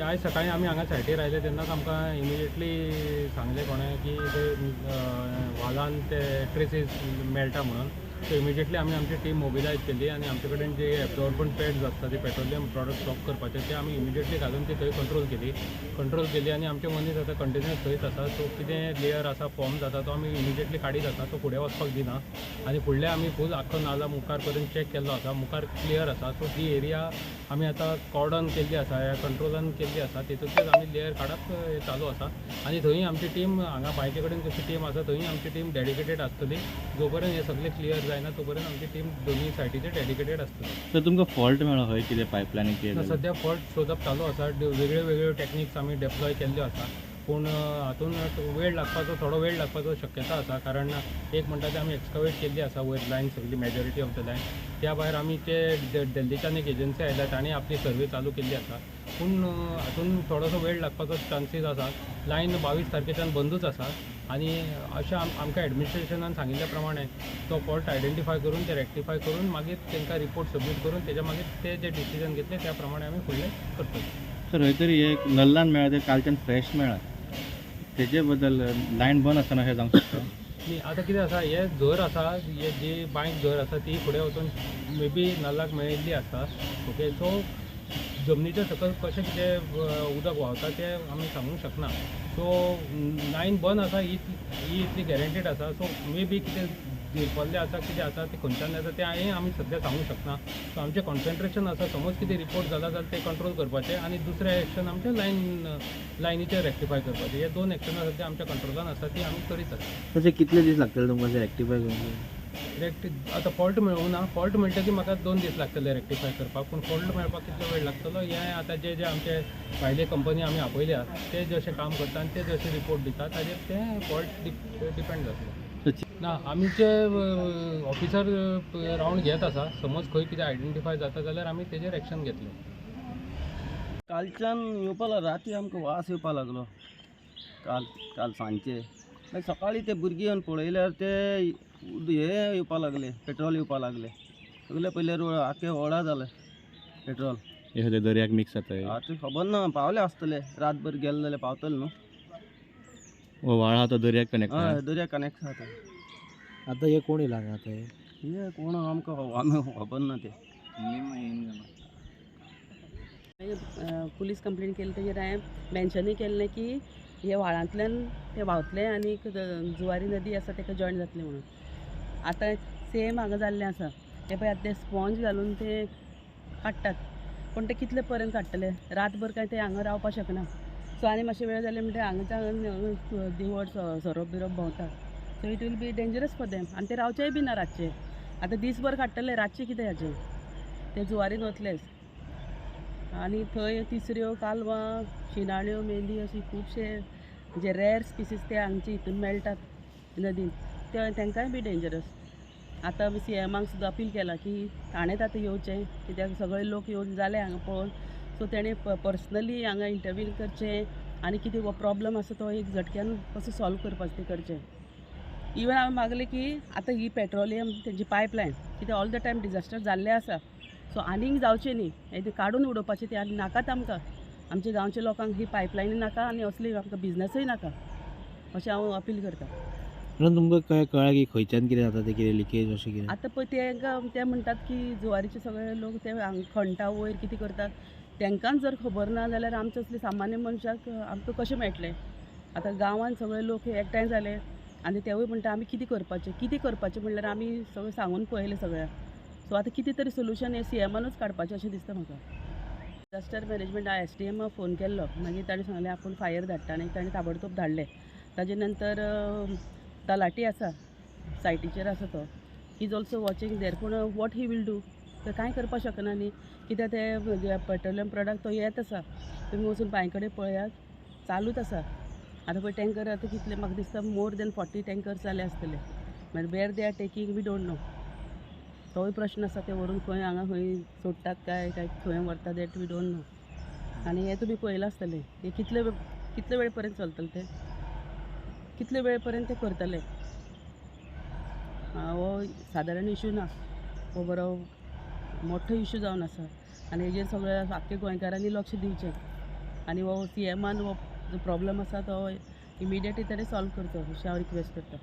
आयज सकाळीं आमी हांगा सायटीर आयले तेन्नाच आमकां इमिजिएटली सांगलें कोणें की वालान ते ट्रेसीस मेळटा म्हणून. सो इमिजिएटली आमी आमची टीम मोबिलायज केली आनी आमचे कडेन जे एब्जॉर्बंट पॅड्स आसता ते पेट्रोलियम प्रॉडक्ट स्टॉक करपाचे ते आमी इमिजिएटली घालून ती थंय कंट्रोल केली आनी आमचे मनीस आतां कंटिन्यूअस थंयच आसा. सो कितें लेयर आसा फॉर्म जाता तो आमी इमिजिएटली काडीत आसा, तो फुडें वचपाक दिना आनी फुडलें आमी फूल आख्खो नाला मुखार पर्यंत चॅक केल्लो आसा, मुखार क्लियर आसा. सो ती एरिया आमी आतां कॉर्डन केल्ली आसा, ह्या कंट्रोलान केल्ली आसा, तितूंतलेच आमी लेयर काडप चालू आसा आनी थंय आमची टीम हांगा बायचे कडेन कशी टीम आसा थंय आमची टीम डेडिकेटेड आसतली. जो पर्यंत हें सगळें क्लियर जायना तो पर्यंत आमची टीम दोन्ही सायडीचेर डेडिकेटेड आसतली. तर तुमकां फॉल्ट मेळ्ळो खंय कितें पायपलायनी केलें? सद्या फॉल्ट शोधप चालू आसा, वेगळ्यो वेगळ्यो टॅक्निक्स आमी डेप्लॉय केल्ल्यो आसा, पूण हातून थोडो वेळ लागपाचो शक्यता आसा. कारण एक म्हणटा ते आमी एक्सकवेट केल्ली आसा वयर लायन सगळी मेजॉरिटी ऑफ द लायन. त्या भायर आमी ते दिल्लीच्यान एक एजन्सी आयल्या ताणें आपली सर्वे चालू केल्ली आसा, पूण हातून थोडोसो वेळ लागपाचो चान्सीस आसा. लायन 22 तारखेच्यान बंदूच आसा आनी अशें आमकां एडमिनिस्ट्रेशनान सांगिल्ल्या प्रमाणे तो फॉल्ट आयडेंटिफाय करून ते रेक्टिफाय करून मागीर तांकां रिपोर्ट सबमीट करून तेज्या मागीर ते जे डिसिजन घेतले त्या प्रमाणे आमी फुडलें करतले. सर हय तरी एक नल्लान मेळ्ळा ते कालच्यान फ्रेश मेळ्ळा, तेजे बद्दल लायन बंद आसतना अशें जावंक शकता? न्ही, आतां कितें आसा, हे झर आसा, हे जी बांयक झर आसा ती फुडें वचून मे बी नल्लाक मेळिल्ली आसा. ओके, सो जमनीच्या सकयल कशें कितें उदक व्हांवता तें आमी सांगूंक शकना. सो लायन बंद आसा ही इतली गॅरंटीड आसा. सो मे बी कितें दिरपल्लें आसा, कितें आसा ते खंयच्यान येता तें आमी सद्या सांगूंक शकना. सो आमचें कॉन्सन्ट्रेशन आसा, समज कितें रिपोर्ट जाला जाल्यार ते कंट्रोल करपाचें आनी दुसरें एक्शन आमचें लायनीचेर रेक्टिफाय करपाचें. हे दोन एक्शनां सद्या आमच्या कंट्रोलान आसा ती आमी करीत आसा. तशें कितले दीस लागतले तुमकां ते रेक्टिफाय करपाक? आतां फॉल्ट मेळूं ना, फॉल्ट म्हणटकीर म्हाका 2 दीस लागतले रेक्टिफाय करपाक, पूण फॉल्ट मेळपाक कितलो वेळ लागतलो हें आतां जे आमचे भायले कंपनी आमी आपयल्या ते जशें काम करता आनी ते जशें रिपोर्ट दिता ताजेर तें फॉल्ट डिपेंड जातलो. ना, आमचे ऑफिसर रावंड घेत आसा, समज खंय कितें आयडेंटिफाय जाता जाल्यार आमी तेजेर एक्शन घेतले. कालच्यान येवपा लागलो, राती आमकां वास येवपा लागलो काल सांजचे. मागीर सकाळीं ते भुरगीं येवन पळयल्यार ते हे येवपा लागले, पेट्रोल येवपा लागले. सगळे पयले आख्खे व्हडा जाले पेट्रोल. हे दर्याक मिक्स जाता आतां खबर ना, पावले आसतले, रातभर गेले जाल्यार पावतले न्हू. व्हाळ आहा तो दर्याक कनेक्ट? हय, दर्या कनेक्ट जाता. आतां हे कोण येयला आतां? हे कोण आमकां आमी खबर ना ते. पुलीस कंप्लेंट केली तेजेर हांवें मेन्शनूय केल्लें की हे व्हाळांतल्यान ते व्हांवतले आनी जुवारी नदी आसा ताका जॉयन जातले म्हणून. आतां सेम हांगा जाल्लें आसा, ते पळय आतां ते स्पॉन्ज घालून ते काडटात, पूण ते कितले पर्यंत काडटले? रातभर काय ते हांगा रावपाक शकना. सो आनी मातशें वेळ जाले म्हणटा हांगाच्यान दिवड सोरोप बिरोप भोंवता. So it will be dangerous for them आनी ते रावचेय बी ना रातचे. आतां दिसभर काडटले, रातचे कितें हाजें? ते जुवारीन वतलेच. आनी थंय तिसऱ्यो, कालवां, शिणाण्यो, मेंढी अशी खुबशे जे रॅर स्पिसीस ते हांगचे हितून मेळटात नदीन, ते तांकांय बी डेंजरस. आतां CMाक सुद्दां अपील केलां की ताणेंच आतां येवचें, कित्याक सगळे लोक येवन जाले हांगा पळोवन. सो तेणें पर्सनली हांगा इंटरवीन करचें आनी कितें हो प्रॉब्लम आसा तो एक झटक्यान कसो सॉल्व करपाचें ते करचें. इवन हांवें मागलें की आतां ही पेट्रोलियम तेंची पायपलायन कितें ऑल द टायम डिजास्टर जाल्लें आसा, सो आनीक जावचें न्ही, हे काडून उडोवपाचें तें आनी नाकात आमकां. आमच्या गांवच्या लोकांक ही पायपलायनी नाका आनी असली आमकां बिजनसूय नाका अशें हांव अपील करतां. म्हणून तुमकां कळ्ळां की खंयच्यान कितें जाता, ते कितें लिकेज अशें कितें? आतां पळय ते म्हणटात की जुवारीचे सगळे लोक ते खणटा वयर कितें करतात, तांकांच जर खबर ना जाल्यार आमचे असले सामान्य मनशाक आमकां कशें मेळटलें? आतां गांवांत सगळे लोक एकठांय जाले आनी तेवूय म्हणटा आमी कितें करपाचें म्हणल्यार आमी सगळें सांगून पळयलें सगळ्यांक. सो आतां कितें तरी सोल्युशन हे CMनूच काडपाचें अशें दिसता म्हाका. डिजास्टर मॅनेजमेंट SDMाक फोन केल्लो, मागीर ताणें सांगलें आपूण फायर धाडटा आनी ताणें ताबडतोब धाडलें. ताजे नंतर तलाटी आसा सायटीचेर आसा तो, ही इज ऑल्सो वॉचींग देर, पूण वॉट ही वील डू ते कांय करपाक शकना न्ही, कित्याक ते पेट्रोलियम प्रोडक्ट तो येत आसा. तुमी वचून बांय कडेन पळयात, चालूच आसा. आतां पळय टँकर आतां कितले म्हाका दिसता मोर दॅन 40 टँकर्स जाले आसतले. मागीर where they are taking we don't know. तोय प्रश्न आसा, ते व्हरून खंय हांगा खंय सोडटात काय खंय व्हरतात दॅट वी डोंट नो. आनी हे तुमी पळयलां आसतलें हे कितले वेळ पर्यंत चलतले ते, कितले वेळ पर्यंत ते करतले. हो सादारण इशू ना, हो बरो मोठो इशू जावन आसा आनी हेजेर सगळे आख्खे गोंयकारांनी लक्ष दिवचें. आनी हो CMान हो जो प्रॉब्लम आसा तो इमिडियटली ताणें सॉल्व करचो अशें हांव रिक्वेस्ट करतां.